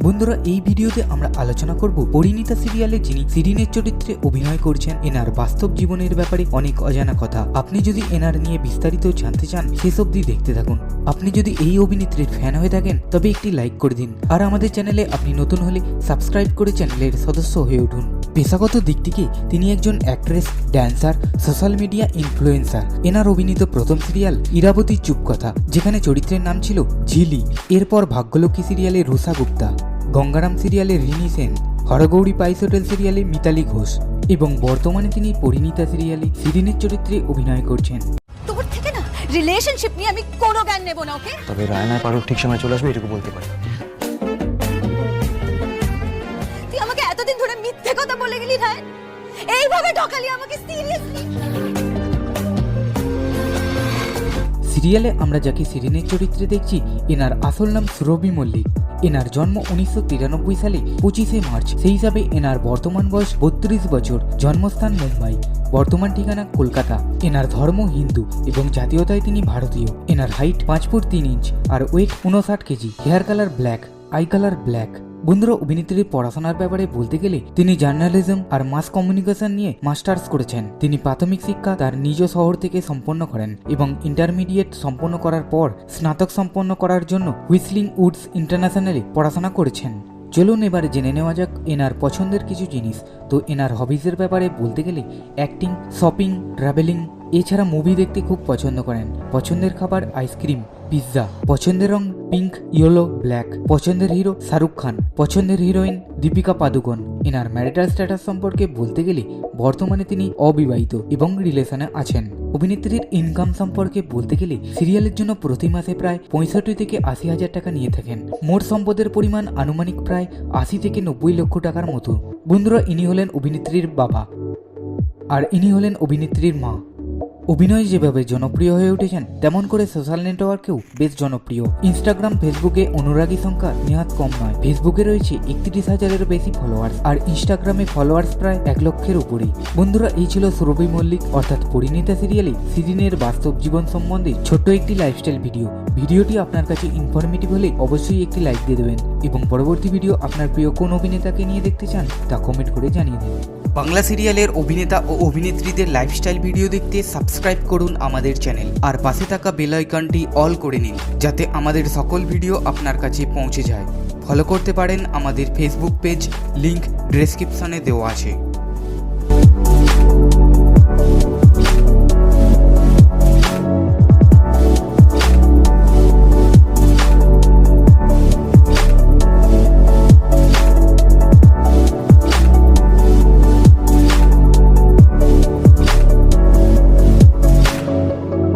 বন্ধুরা, এই ভিডিওতে আমরা আলোচনা করব পরিণীতা সিরিয়ালে যিনি শিরিনের চরিত্রে অভিনয় করছেন এনার বাস্তব জীবনের ব্যাপারে অনেক অজানা কথা। আপনি যদি এনার নিয়ে বিস্তারিত জানতে চান শেষ অবধি দেখতে থাকুন। আপনি যদি এই অভিনেত্রীর ফ্যান হয়ে থাকেন তবে একটি লাইক করে দিন, আর আমাদের চ্যানেলে আপনি নতুন হলে সাবস্ক্রাইব করে চ্যানেলের সদস্য হয়ে উঠুন। পেশাগত দিক থেকে তিনি একজন actress, dancer, social media influencer. এনার অভিনীত প্রথম সিরিয়াল ইরাবতী চুপ কথা, যেখানে চরিত্রের নাম ছিল ঝিলি। এরপর ভাগ্যলক্ষ্মী সিরিয়ালে রুষা গুপ্তা, গঙ্গারাম সিরিয়ালে রিনি সেন, হরগৌরী পাইস হোটেল সিরিয়ালে মিতালি ঘোষ এবং বর্তমানে তিনি পরিণীতা সিরিয়ালে শিরিনের চরিত্রে অভিনয় করছেন। তোর থেকে না রিলেশনশিপ নিয়ে আমি কোনো জ্ঞান নেব না, ওকে? তবে রায়নার পারুক ঠিক সময় চলে আসবে, এটুকু বলতে পারি। তুই আমাকে এতদিন ধরে মিথ্যে কথা বলে গেলি রায়, এইভাবে ঢকালি আমাকে সিরিয়াসলি? সিরিয়ালে আমরা যাকে শিরিনের চরিত্রে দেখছি এনার আসল নাম সুরভি মল্লিক। এনার জন্ম 1993 সালে 25শে মার্চ। সেই হিসাবে এনার বর্তমান বয়স 32 বছর। জন্মস্থান মুম্বাই, বর্তমান ঠিকানা কলকাতা। এনার ধর্ম হিন্দু এবং জাতীয়তায় তিনি ভারতীয়। এনার হাইট 5 ফুট 3 ইঞ্চ আর weight 59 KG. Hair colour black, eye colour black. বন্ধুরা, অভিনেত্রীর পড়াশোনার ব্যাপারে বলতে গেলে তিনি জার্নালিজম আর মাস কমিউনিকেশন নিয়ে মাস্টার্স করেছেন। তিনি প্রাথমিক শিক্ষা তার নিজ শহর থেকে সম্পন্ন করেন এবং ইন্টারমিডিয়েট সম্পন্ন করার পর স্নাতক সম্পন্ন করার জন্য হুইসলিং উডস ইন্টারন্যাশনালে পড়াশোনা করেছেন। চলুন এবার জেনে নেওয়া যাক এনার পছন্দের কিছু জিনিস। তো এনার হবিজের ব্যাপারে বলতে গেলে অ্যাক্টিং, শপিং, ট্রাভেলিং, এছাড়া মুভি দেখতে খুব পছন্দ করেন। পছন্দের খাবার আইসক্রিম, পিৎজা। পছন্দের রং পিঙ্ক, ইয়েলো, ব্ল্যাক। পছন্দের হিরো শাহরুখ খান। পছন্দের হিরোইন দীপিকা পাদুকোন। এনার ম্যারিটাল স্ট্যাটাস সম্পর্কে বলতে গেলে বর্তমানে তিনি অবিবাহিত এবং রিলেশনে আছেন। অভিনেত্রীর ইনকাম সম্পর্কে বলতে গেলে সিরিয়ালের জন্য প্রতি মাসে প্রায় 65 থেকে 80 হাজার টাকা নিয়ে থাকেন। মোট সম্পদের পরিমাণ আনুমানিক প্রায় 80 থেকে 90 লক্ষ টাকার মতো। বন্ধুরা, ইনি হলেন অভিনেত্রীর বাবা আর ইনি হলেন অভিনেত্রীর মা। অভিনয় যেভাবে জনপ্রিয় হয়ে উঠেছেন তেমন করে সোশ্যাল নেটওয়ার্কেও বেশ জনপ্রিয়। ইনস্টাগ্রাম, ফেসবুকে অনুরাগী সংখ্যা নেহাত কম নয়। ফেসবুকে রয়েছে 31,000-এরও বেশি ফলোয়ার্স আর ইনস্টাগ্রামে ফলোয়ার্স প্রায় 1 লক্ষের উপরে। বন্ধুরা, এই ছিল সুরভি মল্লিক অর্থাৎ পরিণীতা সিরিয়ালে শিরিনের বাস্তব জীবন সম্বন্ধে ছোট্ট একটি লাইফস্টাইল ভিডিও। ভিডিওটি আপনার কাছে ইনফরমেটিভ হলে অবশ্যই একটি লাইক দিয়ে দেবেন এবং পরবর্তী ভিডিও আপনার প্রিয় কোন অভিনেতাকে নিয়ে দেখতে চান তা কমেন্ট করে জানিয়ে দিন। বাংলা সিরিয়ালের অভিনেতা ও অভিনেত্রীদের লাইফস্টাইল ভিডিও দেখতে সাবস্ক্রাইব করুন আমাদের চ্যানেল আর পাশে থাকা বেল আইকনটি অল করে নিন, যাতে আমাদের সকল ভিডিও আপনার কাছে পৌঁছে যায়। ফলো করতে পারেন আমাদের ফেসবুক পেজ, লিংক ডেসক্রিপশনে দেওয়া আছে।